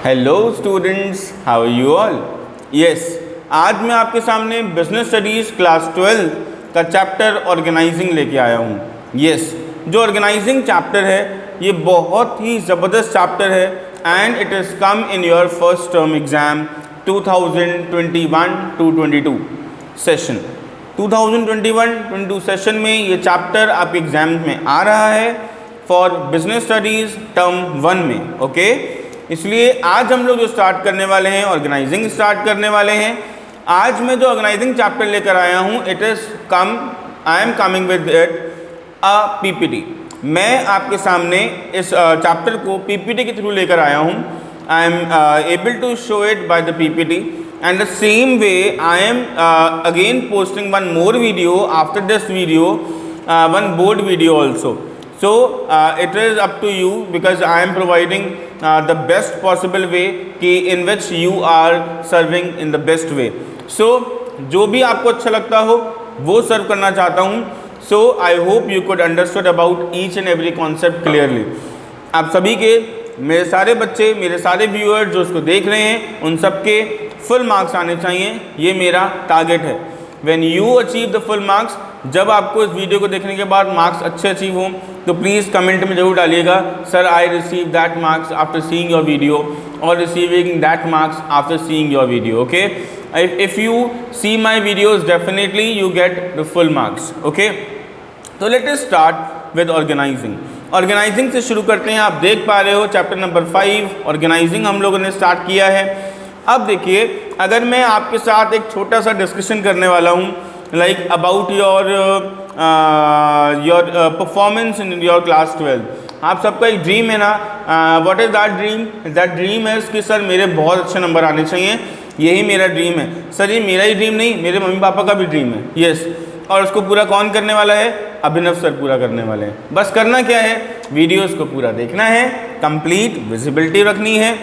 Hello students, how are you all? Yes, आज मैं आपके सामने बिजनेस स्टडीज़ क्लास 12 का चैप्टर ऑर्गेनाइजिंग लेके आया हूँ। यस, जो ऑर्गेनाइजिंग चैप्टर है ये बहुत ही ज़बरदस्त चैप्टर है and it is come in your first term exam 2021-22 session. 2021-22 session में ये चैप्टर आपके एग्ज़ाम में आ रहा है फॉर बिजनेस स्टडीज़ टर्म 1 में। ओके, इसलिए आज हम लोग जो स्टार्ट करने वाले हैं, ऑर्गेनाइजिंग स्टार्ट करने वाले हैं। आज मैं जो ऑर्गेनाइजिंग चैप्टर लेकर आया हूँ, it is I am coming with it a PPT. मैं आपके सामने इस चैप्टर को पीपीटी के थ्रू लेकर आया हूँ। I am able to show it by the PPT and the same way I am again posting one more video after this video, one board video also. So it is up to you because I am providing the best possible way कि in which you are serving in the best way. So जो भी आपको अच्छा लगता हो वो सर्व करना चाहता हूँ. So I hope you could understood about each and every concept clearly. आप सभी के, मेरे सारे बच्चे, मेरे सारे व्यूअर्स जो उसको देख रहे हैं, उन सब के फुल मार्क्स आने चाहिए, ये मेरा टारगेट है. When you achieve the full marks, जब आपको इस वीडियो को देखने के बाद मार्क्स अच्छे अचीव हों तो प्लीज़ कमेंट में ज़रूर डालिएगा, sir I receive that marks after seeing your video और receiving that marks after seeing your video. Okay, if you see my videos definitely you get the full marks. Okay, तो let us start with organizing. Organizing से शुरू करते हैं. आप देख पा रहे हो चैप्टर नंबर 5 ऑर्गेनाइजिंग हम लोगों ने स्टार्ट किया है. अब देखिए, अगर मैं आपके साथ एक छोटा सा डिस्कशन करने वाला हूँ like about your performance in your class 12. आप सबका एक ड्रीम है ना, what is that dream? that dream is कि सर मेरे बहुत अच्छे नंबर आने चाहिए, यही मेरा ड्रीम है. सर ये मेरा ही ड्रीम नहीं, मेरे मम्मी पापा का भी ड्रीम है. यस, और उसको पूरा कौन करने वाला है? अभिनव सर पूरा करने वाले हैं. बस करना क्या है, वीडियोस को पूरा देखना है, कंप्लीट विजिबिलिटी रखनी है,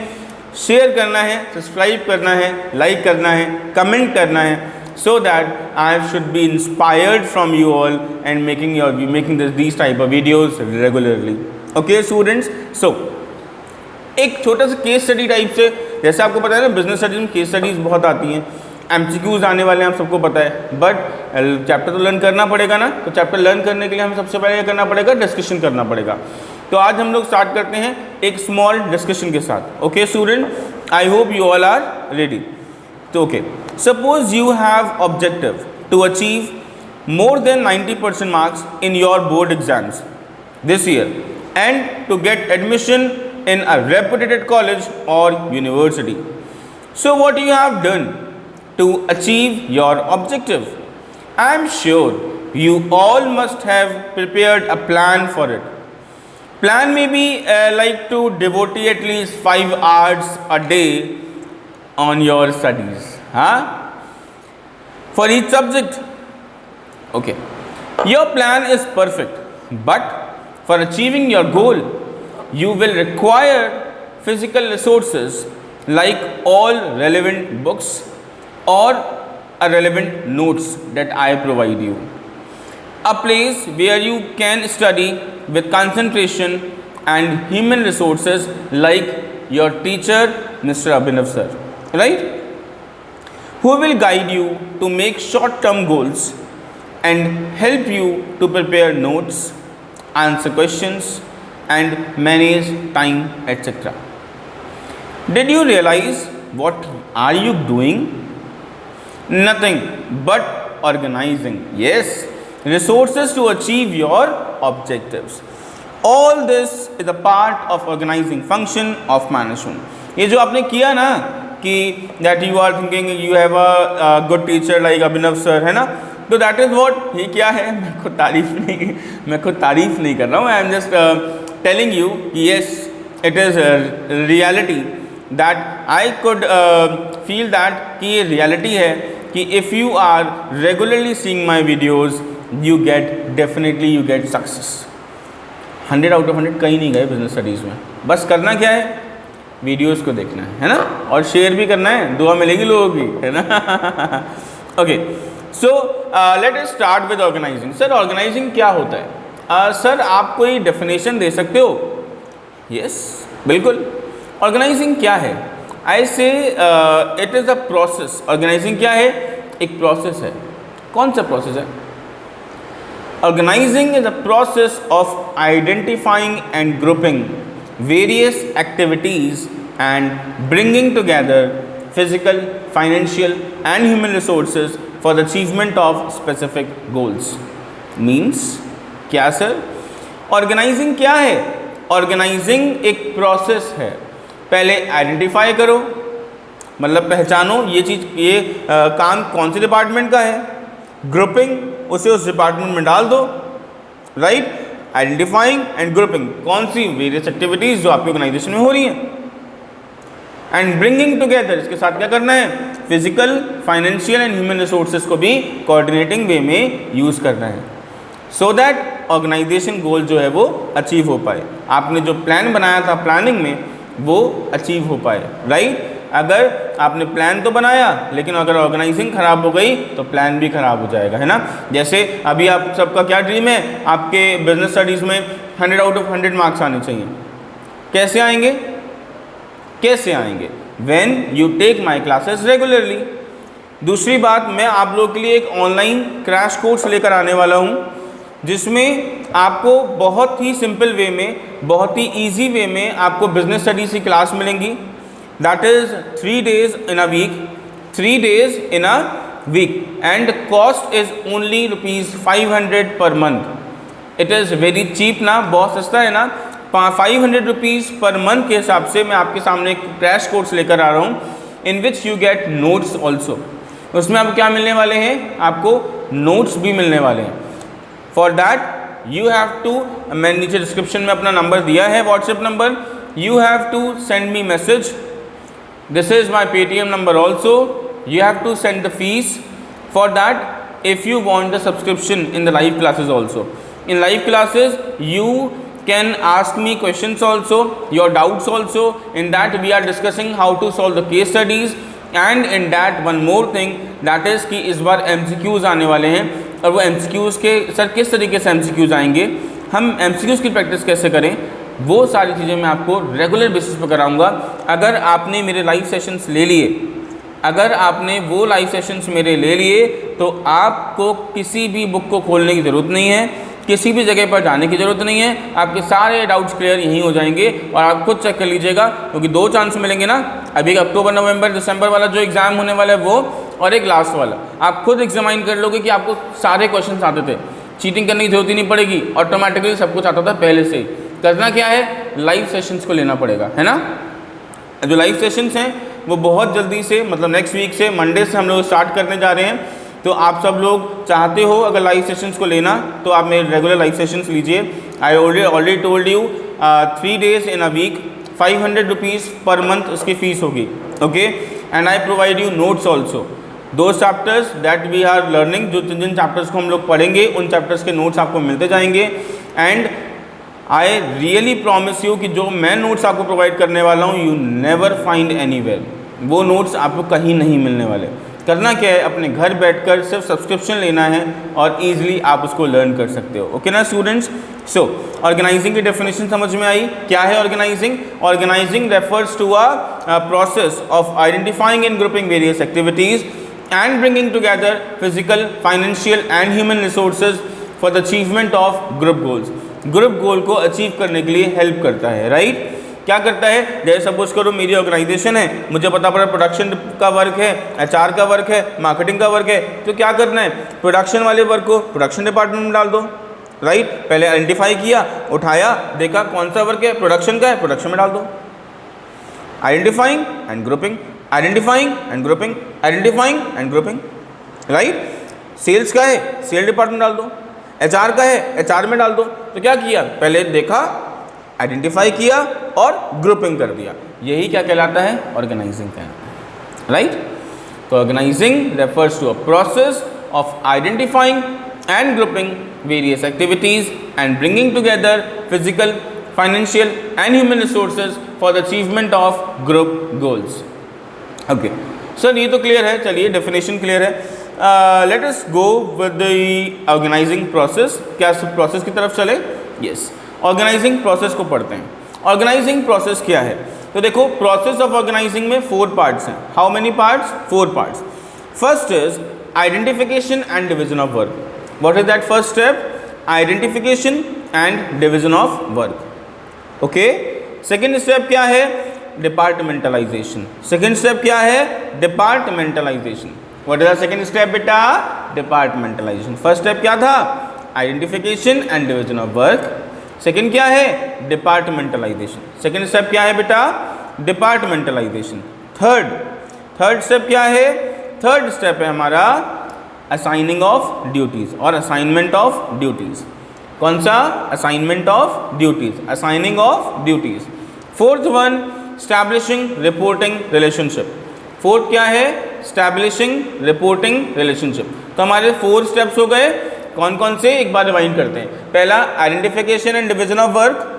शेयर करना है, सब्सक्राइब करना है, लाइक करना है, कमेंट करना है, so that I should be inspired from you all and making these type of videos regularly. Okay students, so एक छोटा सा केस स्टडी टाइप से, जैसे आपको पता है ना बिजनेस स्टडीज में केस स्टडीज बहुत आती हैं, MCQs आने वाले हैं, आप सबको पता है. बट चैप्टर तो लर्न करना पड़ेगा ना, तो चैप्टर लर्न करने के लिए हमें सबसे पहले करना पड़ेगा, डिस्कशन करना पड़ेगा. तो आज हम लोग स्टार्ट करते हैं एक स्मॉल डिस्कशन के साथ. Okay student, I hope you all are ready. तो okay, suppose you have objective to achieve more than 90% marks in your board exams this year and to get admission in a reputed college or university. So what you have done to achieve your objective? I am sure you all must have prepared a plan for it. Plan may be like to devote at least 5 hours a day on your studies, for each subject. Okay, your plan is perfect, but for achieving your goal you will require physical resources like all relevant books or a relevant notes that I provide you, a place where you can study with concentration, and human resources like your teacher Mr. Abhinav sir, right, who will guide you to make short-term goals and help you to prepare notes, answer questions and manage time, etc. Did you realize what are you doing? Nothing but organizing. Yes, resources to achieve your objectives. All this is a part of organizing function of management. ये जो आपने किया ना कि that you are thinking you have a good teacher like Abhinav sir, है ना, तो that is what, ये क्या है, मैं खुद तारीफ नहीं कर रहा हूँ. I am just telling you yes, it is reality that I could feel that कि ये रियलिटी है कि if you are regularly seeing my videos you definitely get success. 100 out of 100 कहीं नहीं गए बिजनेस स्टडीज़ में. बस करना क्या है, वीडियोस को देखना है ना, और शेयर भी करना है, दुआ मिलेगी लोगों की, है ना. Okay, so let us start with organizing. Sir organizing क्या होता है? सर आप कोई डेफिनेशन दे सकते हो? यस, बिल्कुल. ऑर्गेनाइजिंग क्या है? I say it is a process. Organizing क्या है? एक प्रोसेस है। कौन सा प्रोसेस है? Organizing is a process of identifying and grouping various activities and bringing together physical, financial and human resources for the achievement of specific goals. Means क्या sir? Organizing क्या है? ऑर्गेनाइजिंग एक प्रोसेस है। पहले आइडेंटिफाई करो, मतलब पहचानो ये चीज़, ये काम कौन से डिपार्टमेंट का है। ग्रुपिंग, उसे उस डिपार्टमेंट में डाल दो, राइट। आइडेंटिफाइंग एंड ग्रुपिंग, कौन सी वेरियस एक्टिविटीज़ जो आपकी ऑर्गेनाइजेशन में हो रही हैं। एंड ब्रिंगिंग टुगेदर, इसके साथ क्या करना है? Physical, financial and human resources को भी कोऑर्डिनेटिंग वे में यूज़ करना है, सो दैट ऑर्गेनाइजेशन गोल जो है वो अचीव हो पाए। आपने जो प्लान बनाया था प्लानिंग में वो अचीव हो पाए, राइट। अगर आपने प्लान तो बनाया लेकिन अगर ऑर्गेनाइजिंग खराब हो गई तो प्लान भी खराब हो जाएगा, है ना। जैसे अभी आप सबका क्या ड्रीम है? आपके बिजनेस स्टडीज़ में 100 आउट ऑफ 100 मार्क्स आने चाहिए। कैसे आएंगे? कैसे आएंगे? When you take my classes regularly. दूसरी बात, मैं आप लोगों के लिए एक ऑनलाइन क्रैश कोर्स लेकर आने वाला हूँ जिसमें आपको बहुत ही सिंपल वे में, बहुत ही इजी वे में आपको बिजनेस स्टडीज़ की क्लास मिलेंगी। That is 3 days in a week, 3 days in a week and cost is only ₹500 per month। It is very cheap ना, बहुत सस्ता है ना। 500 रुपीज़ पर मंथ के हिसाब से मैं आपके सामने एक क्रैश कोर्स लेकर आ रहा हूँ in which you get notes also. उसमें आपको क्या मिलने वाले हैं? आपको नोट्स भी मिलने वाले हैं। For that you have to, मैंने नीचे डिस्क्रिप्शन में अपना नंबर दिया है, WhatsApp number, you have to send me message. This is my Paytm number also. You have to send the fees for that if you want the subscription in the live classes also. In live classes you can ask me questions also, your doubts also. In that we are discussing how to solve the case studies and in that one more thing that is कि इस बार MCQs आने वाले हैं और वो MCQs के sir किस तरीके से MCQs आएंगे, हम MCQs की प्रैक्टिस कैसे करें, वो सारी चीज़ें मैं आपको रेगुलर बेसिस पर कराऊंगा। अगर आपने मेरे लाइव सेशंस ले लिए, अगर आपने वो लाइव सेशंस मेरे ले लिए तो आपको किसी भी बुक को खोलने की ज़रूरत नहीं है, किसी भी जगह पर जाने की ज़रूरत नहीं है। आपके सारे डाउट्स क्लियर यहीं हो जाएंगे और आप खुद चेक कर लीजिएगा, क्योंकि 2 चांस मिलेंगे ना, अभी अक्टूबर, नवंबर, दिसंबर वाला जो एग्ज़ाम होने वाला है वो, और एक लास्ट वाला। आप खुद एग्जामाइन कर लोगे कि आपको सारे क्वेश्चन आते थे, चीटिंग करने की जरूरत ही नहीं पड़ेगी, ऑटोमेटिकली सब कुछ आता था पहले से ही। करना क्या है? लाइव सेशंस को लेना पड़ेगा, है ना। जो लाइव सेशंस हैं वो बहुत जल्दी से, मतलब नेक्स्ट वीक से, मंडे से हम लोग स्टार्ट करने जा रहे हैं। तो आप सब लोग चाहते हो अगर लाइव सेशंस को लेना तो आप मेरे रेगुलर लाइव सेशंस लीजिए। I already told you 3 days in a week, 500 rupees per month उसकी फ़ीस होगी, okay. And I provide you notes also. 2 chapters that we are learning, जो जिन चैप्टर्स को हम लोग पढ़ेंगे उन चैप्टर्स के नोट्स आपको मिलते जाएंगे। And I really promise you कि जो मैं नोट्स आपको प्रोवाइड करने वाला हूँ, यू नेवर फाइंड एनीवेयर। वो नोट्स आपको कहीं नहीं मिलने वाले। करना क्या है? अपने घर बैठकर सिर्फ सब्सक्रिप्शन लेना है और ईजिली आप उसको लर्न कर सकते हो, ओके ना स्टूडेंट्स। सो ऑर्गेनाइजिंग की डेफिनेशन समझ में आई? क्या है organizing? Organizing refers to a process of identifying and grouping various activities and bringing together physical, financial and human resources for the achievement of group goals. Group goal को achieve करने के लिए हेल्प करता है, राइट। क्या करता है? जैसे सपोज करो मेरी ऑर्गेनाइजेशन है, मुझे पता पड़ा प्रोडक्शन का वर्क है, HR का वर्क है, मार्केटिंग का वर्क है, तो क्या करना है? प्रोडक्शन वाले वर्क को प्रोडक्शन डिपार्टमेंट में डाल दो, राइट। पहले आइडेंटिफाई किया, उठाया, देखा कौन सा वर्क है, प्रोडक्शन का है, प्रोडक्शन में डाल दो। Identifying and grouping, identifying and grouping, identifying and grouping, right. Sales का है, सेल डिपार्टमेंट डाल दो। HR का है, HR में डाल दो। तो क्या किया? पहले देखा, आइडेंटिफाई किया और ग्रुपिंग कर दिया। यही क्या कहलाता है? ऑर्गेनाइजिंग कहलाता है, राइट। तो organizing refers to a process of identifying and grouping various activities and bringing together physical, financial and human resources for the achievement of group goals. Okay sir, ये तो क्लियर है। चलिए डेफिनेशन क्लियर है। Let us go with the organizing process. क्या process की तरफ चले? Yes, organising process को पढ़ते हैं। ऑर्गेनाइजिंग प्रोसेस क्या है? तो देखो प्रोसेस ऑफ ऑर्गेनाइजिंग में 4 पार्ट्स हैं. How many parts? 4 parts. First is identification and division of work. What is that first step? Identification and division of work. Okay. Second step क्या है? डिपार्टमेंटलाइजेशन. सेकेंड स्टेप क्या है? Departmentalisation. What is the second step बेटा? Departmentalisation. First step क्या था? Identification and division of work. Second क्या है? Departmentalisation. Second step क्या है बेटा? डिपार्टमेंटलाइजेशन. थर्ड स्टेप क्या है? थर्ड स्टेप है हमारा असाइनिंग ऑफ ड्यूटीज और असाइनमेंट ऑफ ड्यूटीज. कौन सा? Assignment of duties, assigning of duties. Fourth one establishing reporting relationship. Fourth क्या है? Establishing reporting relationship. तो हमारे 4 स्टेप्स हो गए. कौन कौन से? एक बार रिवाइंड करते हैं. पहला identification and division of work.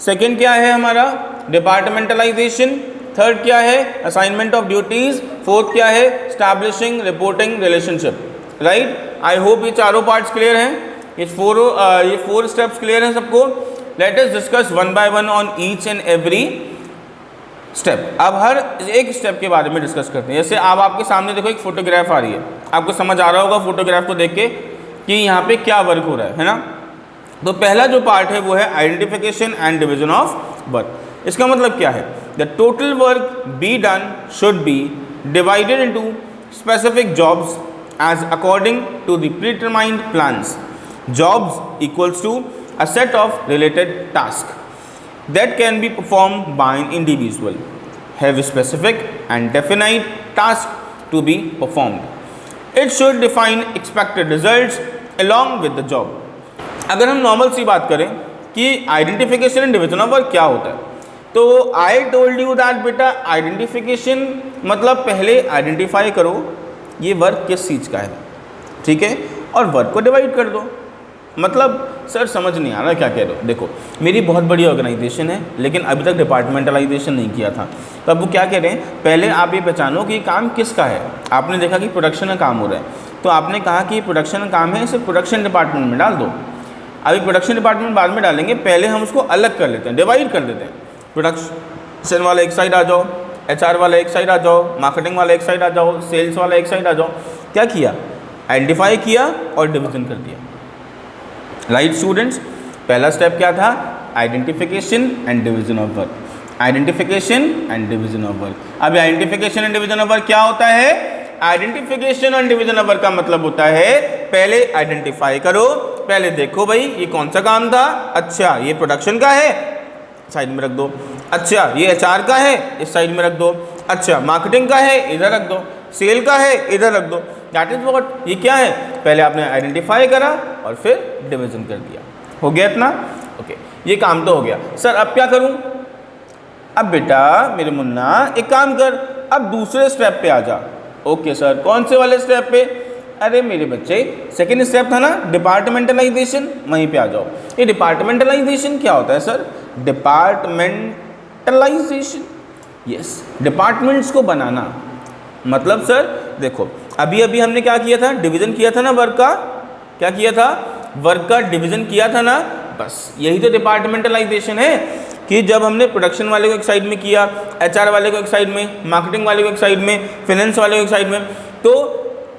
Second क्या है हमारा? डिपार्टमेंटलाइजेशन. थर्ड क्या है? Assignment of duties. फोर्थ क्या है? Establishing reporting relationship. Right. I hope ये चारों पार्ट्स क्लियर हैं. ये 4 स्टेप्स क्लियर हैं सबको. Let us discuss one by one on each and every step. अब हर एक स्टेप के बारे में डिस्कस करते हैं. जैसे आपके सामने देखो एक फोटोग्राफ आ रही है. आपको समझ आ रहा होगा फोटोग्राफ को देख के कि यहाँ पे क्या वर्क हो रहा है ना. तो पहला जो पार्ट है वो है identification and division of work. इसका मतलब क्या है? The total work be done should be divided into specific jobs as according to the predetermined plans. Jobs equals to a set of related task that can be performed by an individual, have specific and definite tasks to be performed. It should define expected results along with the job. अगर हम normal सी बात करें कि identification and division of work क्या होता है, तो I told you that बेटा आइडेंटिफिकेशन मतलब पहले आइडेंटिफाई करो ये वर्क किस चीज़ का है, ठीक है, और वर्क को डिवाइड कर दो. मतलब सर समझ नहीं आ रहा क्या कह रहे हो. देखो मेरी बहुत बड़ी ऑर्गेनाइजेशन है लेकिन अभी तक डिपार्टमेंटलाइजेशन नहीं किया था. तो अब वो क्या कह रहे हैं, पहले आप ये पहचानो कि काम किसका है. आपने देखा कि प्रोडक्शन का काम हो रहा है, तो आपने कहा कि प्रोडक्शन का काम है, इसे प्रोडक्शन डिपार्टमेंट में डाल दो. अभी प्रोडक्शन डिपार्टमेंट बाद में डालेंगे, पहले हम उसको अलग कर लेते हैं, डिवाइड कर देते हैं. प्रोडक्शन वाला एक साइड आ जाओ, HR वाला एक साइड आ जाओ, मार्केटिंग वाला एक साइड आ जाओ, सेल्स वाला एक साइड आ जाओ. क्या किया? आइडेंटिफाई किया और डिवीजन कर दिया. राइट स्टूडेंट्स, पहला स्टेप क्या था? Identification and division of work. Identification and division of work. अब identification and division of work क्या होता है? Identification and division of work का मतलब होता है पहले आइडेंटिफाई करो, पहले देखो भाई ये कौन सा काम था. अच्छा ये प्रोडक्शन का है, साइड में रख दो. अच्छा ये HR का है, इस साइड में रख दो. अच्छा मार्केटिंग का है, इधर रख दो. सेल का है, इधर रख दो. That is what. ये क्या है? पहले आपने आइडेंटिफाई करा और फिर डिवीजन कर दिया. हो गया इतना? ओके, ये काम तो हो गया. सर अब क्या करूं? अब बेटा मेरे मुन्ना एक काम कर, अब दूसरे स्टेप पे आ जा. ओके सर, कौन से वाले स्टेप पे? अरे मेरे बच्चे सेकेंड स्टेप था ना डिपार्टमेंटलाइजेशन, वहीं पे आ जाओ. ये डिपार्टमेंटलाइजेशन क्या होता है सर? डिपार्टमेंटलाइजेशन, यस, डिपार्टमेंट्स को बनाना. मतलब सर देखो अभी अभी हमने क्या किया था? डिवीजन किया था ना वर्क का. क्या किया था? वर्क का डिवीजन किया था ना. बस यही तो डिपार्टमेंटलाइजेशन है कि जब हमने प्रोडक्शन वाले को एक साइड में किया, HR वाले को एक साइड में, मार्केटिंग वाले को एक साइड में, फाइनेंस वाले को एक साइड में, तो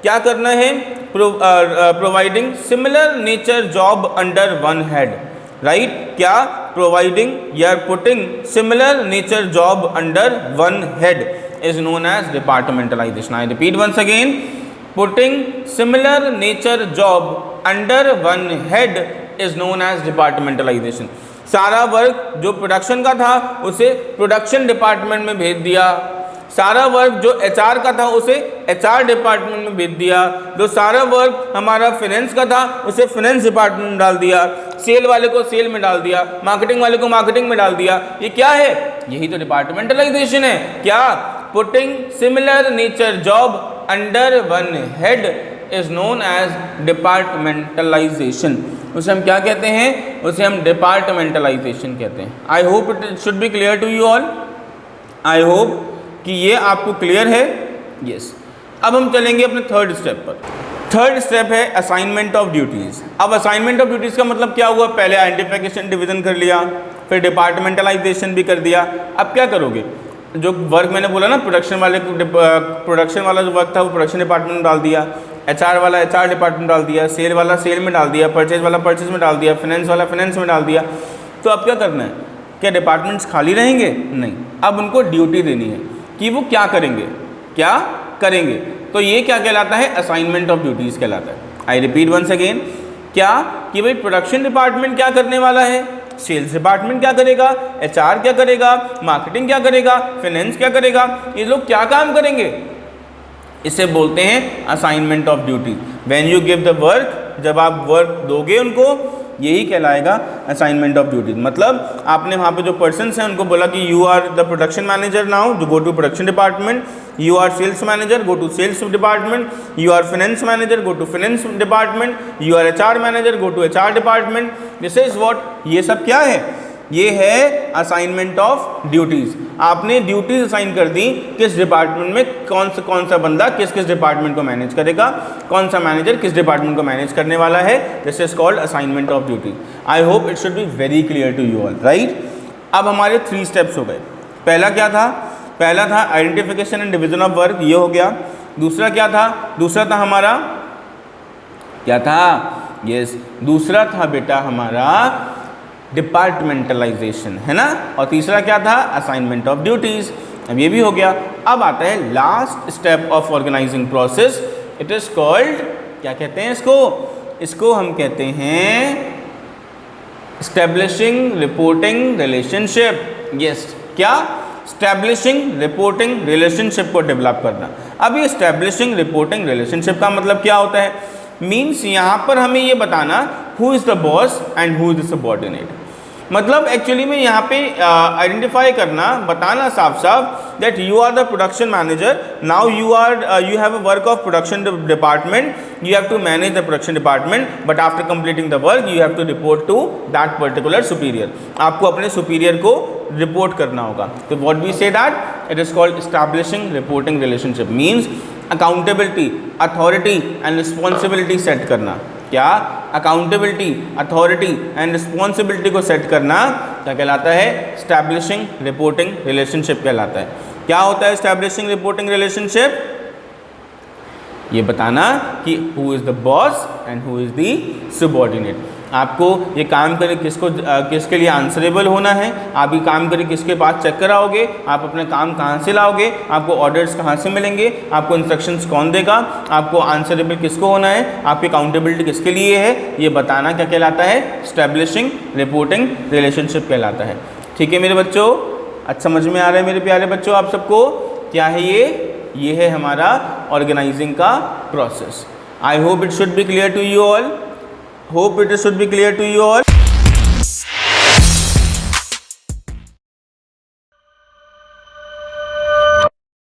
क्या करना है? Providing similar nature job under one head. Right. क्या? प्रोवाइडिंग या putting similar nature job under one head is known as departmentalization. I repeat once again, putting similar nature job under one head is known as departmentalization. सारा work जो production का था उसे production department में भेज दिया. सारा वर्क जो HR का था उसे HR डिपार्टमेंट में भेज दिया. जो सारा वर्क हमारा फाइनेंस का था उसे फाइनेंस डिपार्टमेंट में डाल दिया. सेल वाले को सेल में डाल दिया, मार्केटिंग वाले को मार्केटिंग में डाल दिया. ये क्या है? यही तो डिपार्टमेंटलाइजेशन है. क्या? Putting similar nature job under one head is known as departmentalization. उसे हम क्या कहते हैं? उसे हम डिपार्टमेंटलाइजेशन कहते हैं. I hope it should be clear to you all. I hope कि ये आपको क्लियर है. यस. अब हम चलेंगे अपने थर्ड स्टेप पर. थर्ड स्टेप है असाइनमेंट ऑफ ड्यूटीज़. अब असाइनमेंट ऑफ ड्यूटीज़ का मतलब क्या हुआ? पहले आइडेंटिफिकेशन डिवीजन कर लिया, फिर डिपार्टमेंटलाइजेशन भी कर दिया. अब क्या करोगे? जो वर्क मैंने बोला ना प्रोडक्शन वाला जो वर्क था वो प्रोडक्शन डिपार्टमेंट में डाल दिया, HR वाला HR डिपार्टमेंट में डाल दिया, सेल वाला सेल में डाल दिया, परचेज वाला परचेज में डाल दिया, फाइनेंस वाला फाइनेंस में डाल दिया। तो अब क्या करना है? क्या डिपार्टमेंट्स खाली रहेंगे? नहीं, अब उनको ड्यूटी देनी है कि वो क्या करेंगे, क्या करेंगे। तो ये क्या कहलाता है? असाइनमेंट ऑफ ड्यूटीज़ कहलाता है। आई रिपीट वंस अगेन, क्या कि भाई प्रोडक्शन डिपार्टमेंट क्या करने वाला है, सेल्स डिपार्टमेंट क्या करेगा, HR क्या करेगा, मार्केटिंग क्या करेगा, फाइनेंस क्या करेगा, ये लोग क्या काम करेंगे, इसे बोलते हैं assignment of duty. When you give the work, जब आप वर्क दोगे उनको, यही कहलाएगा असाइनमेंट ऑफ ड्यूटी। मतलब आपने वहाँ पे जो पर्सन्स हैं उनको बोला कि you are the production manager now, go to production department, you are sales manager, go to sales department, you are finance manager, go to finance department, you are HR manager, go to HR department. This is what, ये सब क्या है? ये है assignment of duties. आपने duties assign कर दी, किस department में कौन सा बंदा किस किस डिपार्टमेंट को मैनेज करेगा, कौन सा मैनेजर किस डिपार्टमेंट को मैनेज करने वाला है। This is called assignment of duty. I hope it should be very clear to you all, right. अब हमारे 3 स्टेप्स हो गए। पहला क्या था? पहला था identification and division of work, ये हो गया। दूसरा क्या था? दूसरा था हमारा क्या था? यस, दूसरा था बेटा हमारा डिपार्टमेंटलाइजेशन, है ना। और तीसरा क्या था? Assignment of duties. अब ये भी हो गया। अब आता है last step of organizing process. It is called, क्या कहते हैं इसको? इसको हम कहते हैं एस्टेब्लिशिंग रिपोर्टिंग रिलेशनशिप। यस, क्या? एस्टेब्लिशिंग रिपोर्टिंग रिलेशनशिप को डेवलप करना। अब ये एस्टेब्लिशिंग रिपोर्टिंग रिलेशनशिप का मतलब क्या होता है? मीन्स यहाँ पर हमें ये बताना who is the boss and who is the subordinate. मतलब एक्चुअली में यहाँ पे आइडेंटिफाई करना, बताना साफ साफ that you are the production manager, now you have a work of production department, you have to manage the production department, but after completing the work you have to report to that particular superior. आपको अपने superior को report करना होगा। तो what we say that it is called establishing reporting relationship, means accountability, authority and responsibility set करना। क्या? accountability, authority and responsibility को set करना क्या कहलाता है? establishing reporting relationship कहलाता है। क्या होता है establishing reporting relationship? ये बताना कि who is the boss and who is the subordinate. आपको ये काम करे किसके लिए आंसरेबल होना है, आप ये काम करे किसके पास चेक कराओगे, आप अपना काम कहाँ से लाओगे, आपको ऑर्डर्स कहाँ से मिलेंगे, आपको इंस्ट्रक्शंस कौन देगा, आपको आंसरेबल किसको होना है, आपकी अकाउंटेबिलिटी किसके लिए है, ये बताना क्या कहलाता है? एस्टेब्लिशिंग रिपोर्टिंग रिलेशनशिप कहलाता है। ठीक है मेरे बच्चों, अच्छा समझ में आ रहा है मेरे प्यारे बच्चों आप सबको? क्या है ये है हमारा ऑर्गेनाइजिंग का प्रोसेस। I hope it should be clear to you all, hope it should be clear to you all.